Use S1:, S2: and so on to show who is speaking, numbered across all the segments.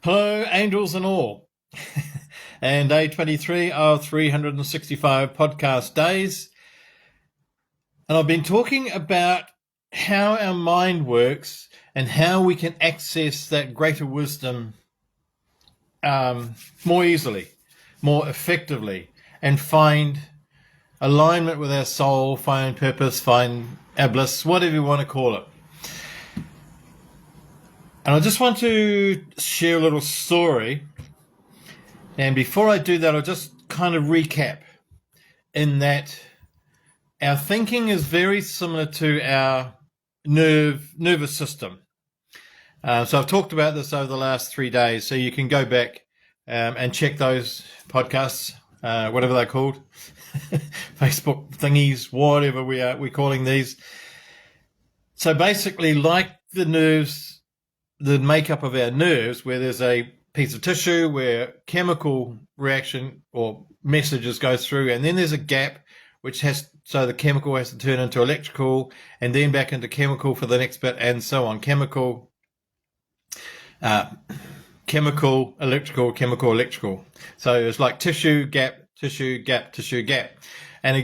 S1: Hello, angels and all. And day 23 of 365 podcast days. And I've been talking about how our mind works and how we can access that greater wisdom more easily, more effectively, and find alignment with our soul, find purpose, find our bliss, whatever you want to call it. And I just want to share a little story. And before I do that, I'll just kind of recap in that our thinking is very similar to our nervous system. So I've talked about this over the last 3 days, so you can go back and check those podcasts, whatever they're called, Facebook thingies, whatever we're calling these. So basically, like the nerves, the makeup of our nerves, where there's a piece of tissue where chemical reaction or messages go through, and then there's a gap so the chemical has to turn into electrical and then back into chemical for the next bit, and so on. Chemical, electrical. So it's like tissue, gap, tissue, gap, tissue, gap. And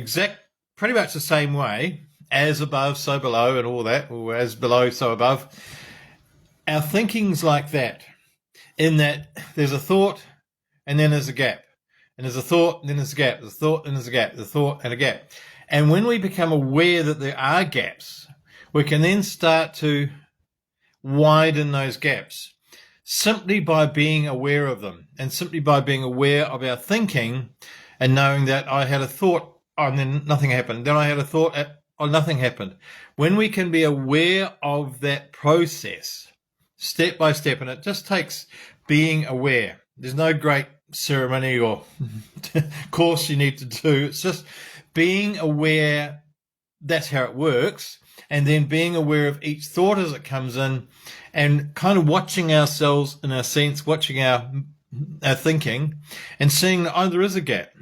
S1: pretty much the same way, as above, so below, and all that, or as below, so above. Our thinking's like that, in that there's a thought and then there's a gap. And there's a thought and then there's a gap. There's a thought and there's a gap. There's a thought and a gap. And when we become aware that there are gaps, we can then start to widen those gaps simply by being aware of them, and simply by being aware of our thinking and knowing that I had a thought and then nothing happened. Then I had a thought and nothing happened. When we can be aware of that process, step by step, and it just takes being aware. There's no great ceremony or course you need to do. It's just being aware. That's how it works. And then being aware of each thought as it comes in, and kind of watching ourselves in a sense, watching our thinking, and seeing that there is a gap.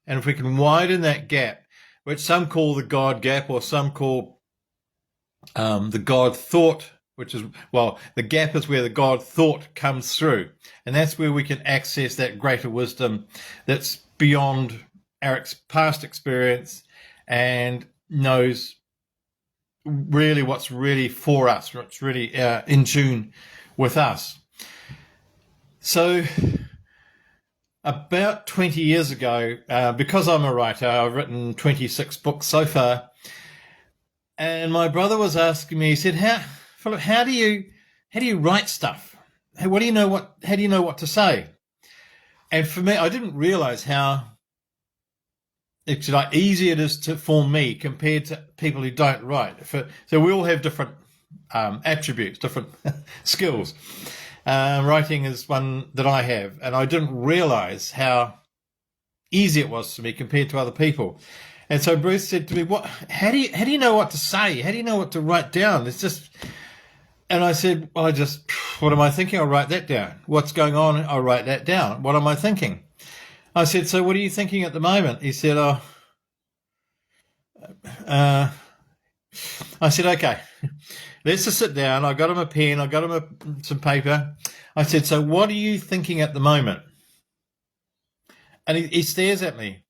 S1: And if we can widen that gap, which some call the God gap, or some call the God thought, which is, the gap is where the God thought comes through. And that's where we can access that greater wisdom that's beyond our past experience and knows really what's really for us, what's really in tune with us. So about 20 years ago, because I'm a writer, I've written 26 books so far, and my brother was asking me, he said, Philip, how do you write stuff? How do you know what to say? And for me, I didn't realize how easy it is for me compared to people who don't write. So we all have different attributes, different skills. Writing is one that I have, and I didn't realize how easy it was for me compared to other people. And so Bruce said to me, how do you know what to say? How do you know what to write down? It's just... And I said, what am I thinking? I'll write that down. What's going on? I'll write that down. What am I thinking? I said, so what are you thinking at the moment? He said, I said, okay, let's just sit down. I got him a pen. I got him some paper. I said, so what are you thinking at the moment? And he stares at me.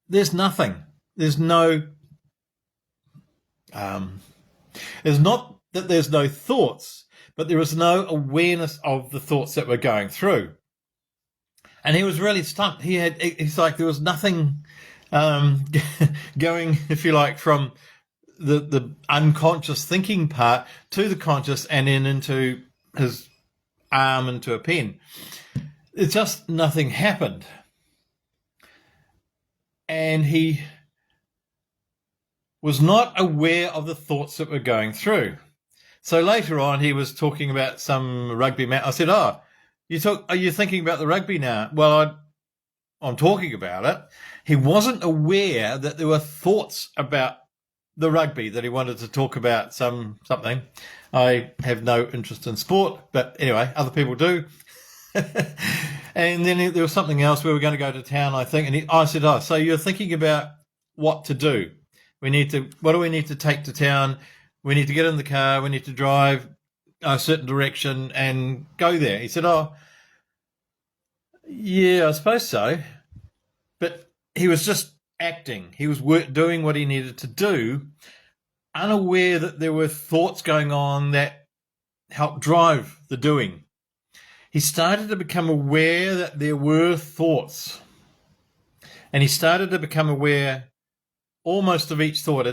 S1: There's nothing. There's no, there's not that there's no thoughts, but there is no awareness of the thoughts that we're going through. And he was really stumped. He's like, there was nothing going, if you like, from the unconscious thinking part to the conscious, and then into his arm, into a pen. It's just nothing happened. And he was not aware of the thoughts that were going through. So later on, he was talking about some rugby match. I said, are you thinking about the rugby now? Well, I'm talking about it. He wasn't aware that there were thoughts about the rugby, that he wanted to talk about something. I have no interest in sport, but anyway, other people do. And then there was something else. We were going to go to town, I think. And I said, so you're thinking about what to do. What do we need to take to town? We need to get in the car. We need to drive. a certain direction and go there. He said, oh, yeah, I suppose so. But he was just acting. He was doing what he needed to do, unaware that there were thoughts going on that helped drive the doing. He started to become aware that there were thoughts. And he started to become aware almost of each thought,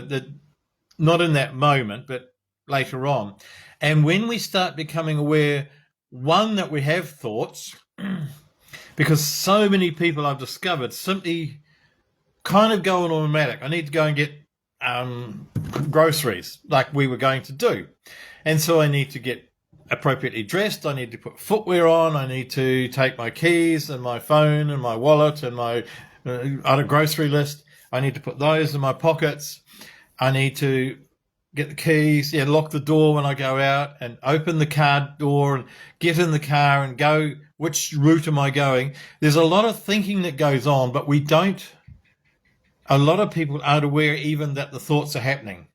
S1: not in that moment, but later on. And when we start becoming aware, one, that we have thoughts, because so many people I've discovered simply kind of go on automatic. I need to go and get groceries like we were going to do. And so I need to get appropriately dressed. I need to put footwear on. I need to take my keys and my phone and my wallet and my on a grocery list. I need to put those in my pockets. I need to get the keys, lock the door when I go out and open the car door and get in the car and go, which route am I going? There's a lot of thinking that goes on, but a lot of people aren't aware even that the thoughts are happening.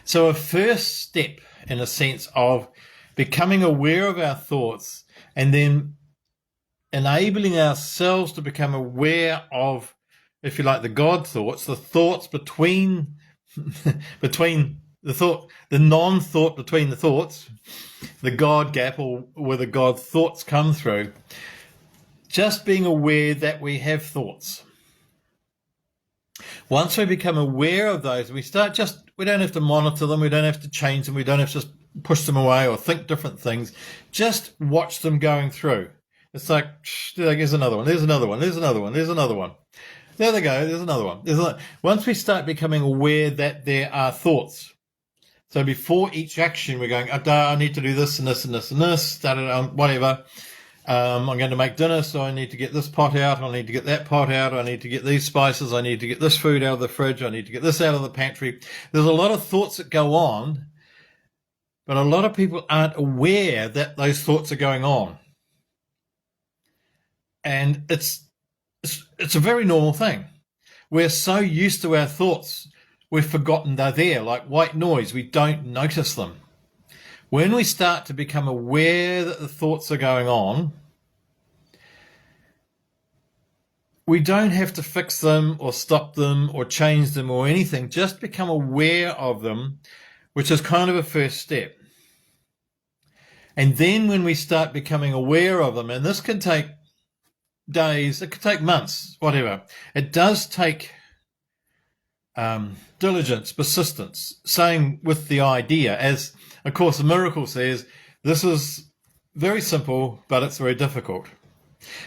S1: So a first step, in a sense, of becoming aware of our thoughts and then enabling ourselves to become aware of, if you like, the God thoughts, the thoughts between the thought, the non-thought between the thoughts, the God gap, or where the God thoughts come through. Just being aware that we have thoughts. Once we become aware of those, we don't have to monitor them, we don't have to change them, we don't have to just push them away or think different things. Just watch them going through. It's like, there's another one, there's another one, there's another one, there's another one. There they go, there's another one. Once we start becoming aware that there are thoughts, so before each action we're going, I need to do this and this and this and this, whatever. I'm going to make dinner, so I need to get this pot out, I need to get that pot out, I need to get these spices, I need to get this food out of the fridge, I need to get this out of the pantry. There's a lot of thoughts that go on, but a lot of people aren't aware that those thoughts are going on. And it's a very normal thing. We're so used to our thoughts, we've forgotten they're there, like white noise. We don't notice them. When we start to become aware that the thoughts are going on, we don't have to fix them or stop them or change them or anything. Just become aware of them, which is kind of a first step. And then when we start becoming aware of them, and this can take days, it could take months, whatever. It does take diligence, persistence, same with the idea. As A Course in Miracles says, this is very simple, but it's very difficult.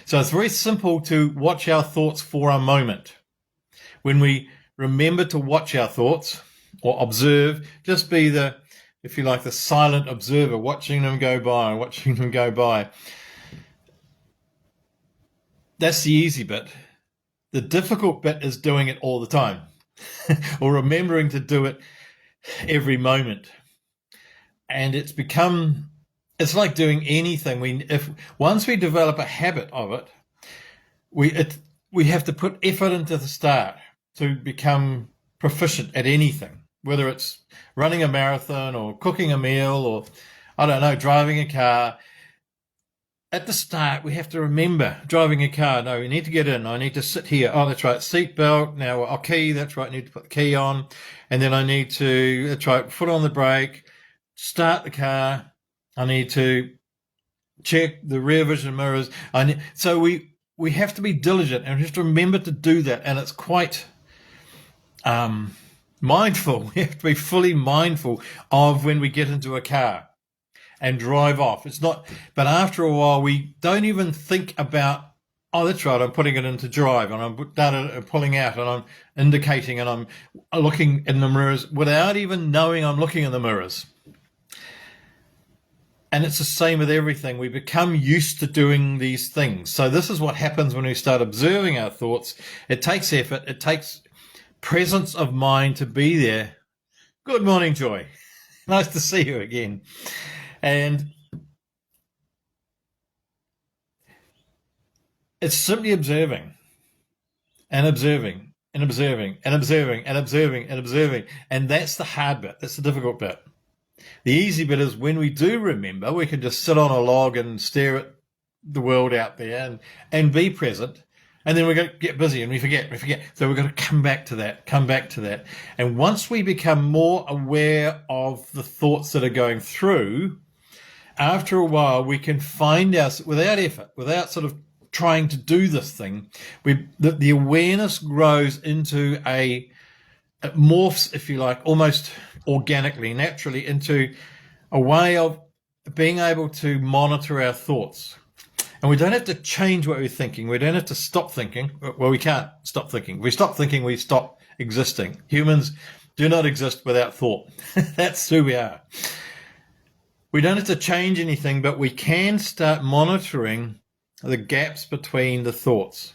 S1: So it's very simple to watch our thoughts for a moment. When we remember to watch our thoughts or observe, just be if you like, the silent observer, watching them go by, watching them go by. That's the easy bit. The difficult bit is doing it all the time or remembering to do it every moment. And it's like doing anything. Once we develop a habit of it, we have to put effort into the start to become proficient at anything, whether it's running a marathon or cooking a meal or, I don't know, driving a car. At the start, we have to remember driving a car. No, we need to get in. I need to sit here. Oh, that's right. Seat belt. Now, I'll key. That's right. I need to put the key on. And then I need to, that's right, foot on the brake, start the car. I need to check the rear vision mirrors. So we have to be diligent and we have to remember to do that. And it's quite mindful. We have to be fully mindful of when we get into a car and drive off. It's not, but after a while, we don't even think about, oh, that's right, I'm putting it into drive and I'm pulling out and I'm indicating and I'm looking in the mirrors without even knowing I'm looking in the mirrors. And it's the same with everything. We become used to doing these things. So this is what happens when we start observing our thoughts. It takes effort. It takes presence of mind to be there. Good morning, Joy. Nice to see you again. And it's simply observing and observing and observing and observing and observing and observing. And that's the hard bit. That's the difficult bit. The easy bit is when we do remember, we can just sit on a log and stare at the world out there and be present. And then we're going to get busy and we forget. So we're going to come back to that. And once we become more aware of the thoughts that are going through, after a while, we can find us without effort, without sort of trying to do this thing. The awareness grows into it morphs, if you like, almost organically, naturally into a way of being able to monitor our thoughts. And we don't have to change what we're thinking. We don't have to stop thinking. Well, we can't stop thinking. If we stop thinking, we stop existing. Humans do not exist without thought. That's who we are. We don't have to change anything, but we can start monitoring the gaps between the thoughts.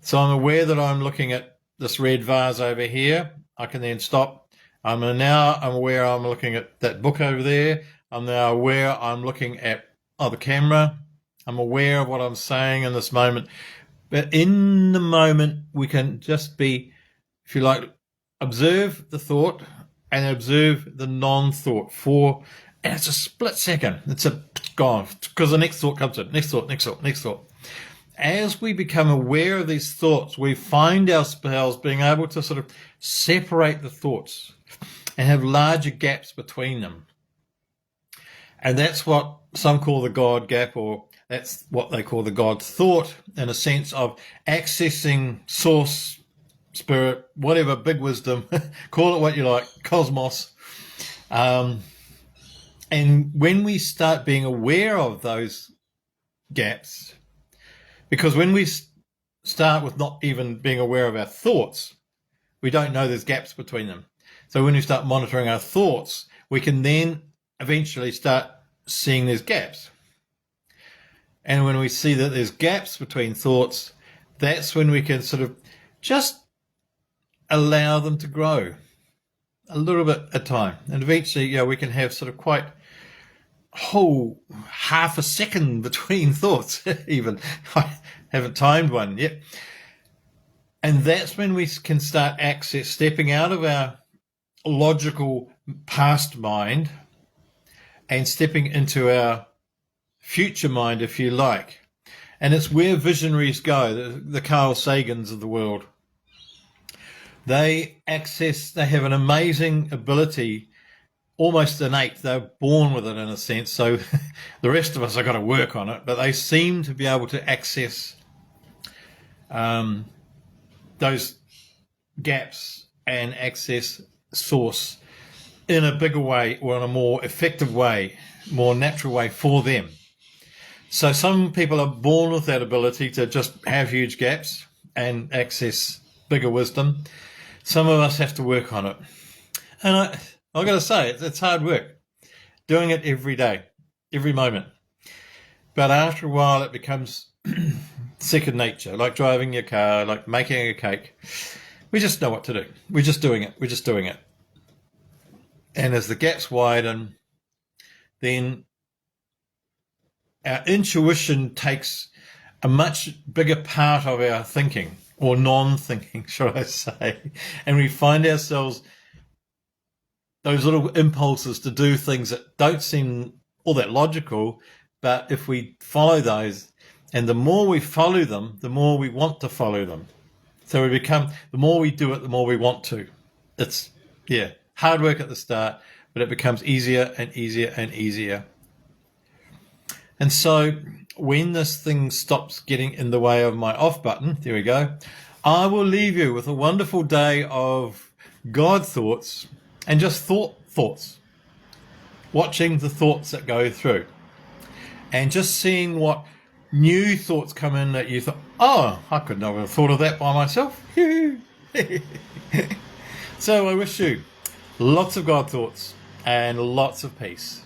S1: So I'm aware that I'm looking at this red vase over here. I can then stop. I'm aware I'm looking at that book over there. I'm now aware I'm looking at the camera. I'm aware of what I'm saying in this moment. But in the moment, we can just be, if you like, observe the thought and observe the non-thought and it's a split second. It's gone because the next thought comes in. Next thought. As we become aware of these thoughts, we find ourselves being able to sort of separate the thoughts and have larger gaps between them. And that's what some call the God gap, or that's what they call the God thought, in a sense of accessing source, spirit, whatever, big wisdom, call it what you like, cosmos. And when we start being aware of those gaps, because when we start with not even being aware of our thoughts, we don't know there's gaps between them. So when we start monitoring our thoughts, we can then eventually start seeing there's gaps. And when we see that there's gaps between thoughts, that's when we can sort of just allow them to grow a little bit at a time. And eventually, we can have sort of quite half a second between thoughts even. I haven't timed one yet. And that's when we can start stepping out of our logical past mind and stepping into our future mind, if you like. And it's where visionaries go, the Carl Sagans of the world. They have an amazing ability, almost innate. They're born with it in a sense. So the rest of us have got to work on it, but they seem to be able to access those gaps and access source in a bigger way, or in a more effective way, more natural way for them. So some people are born with that ability to just have huge gaps and access bigger wisdom. Some of us have to work on it. And I've got to say, it's hard work, doing it every day, every moment. But after a while, it becomes second nature, like driving your car, like making a cake. We just know what to do. We're just doing it. And as the gaps widen, then our intuition takes a much bigger part of our thinking, or non-thinking, should I say. And we find ourselves those little impulses to do things that don't seem all that logical, but if we follow those, and the more we follow them, the more we want to follow them. So the more we do it, the more we want to. It's, hard work at the start, but it becomes easier and easier and easier. And so when this thing stops getting in the way of my off button, there we go, I will leave you with a wonderful day of God thoughts and just thoughts, watching the thoughts that go through and just seeing what new thoughts come in that you thought, I could never have thought of that by myself. So I wish you lots of God thoughts and lots of peace.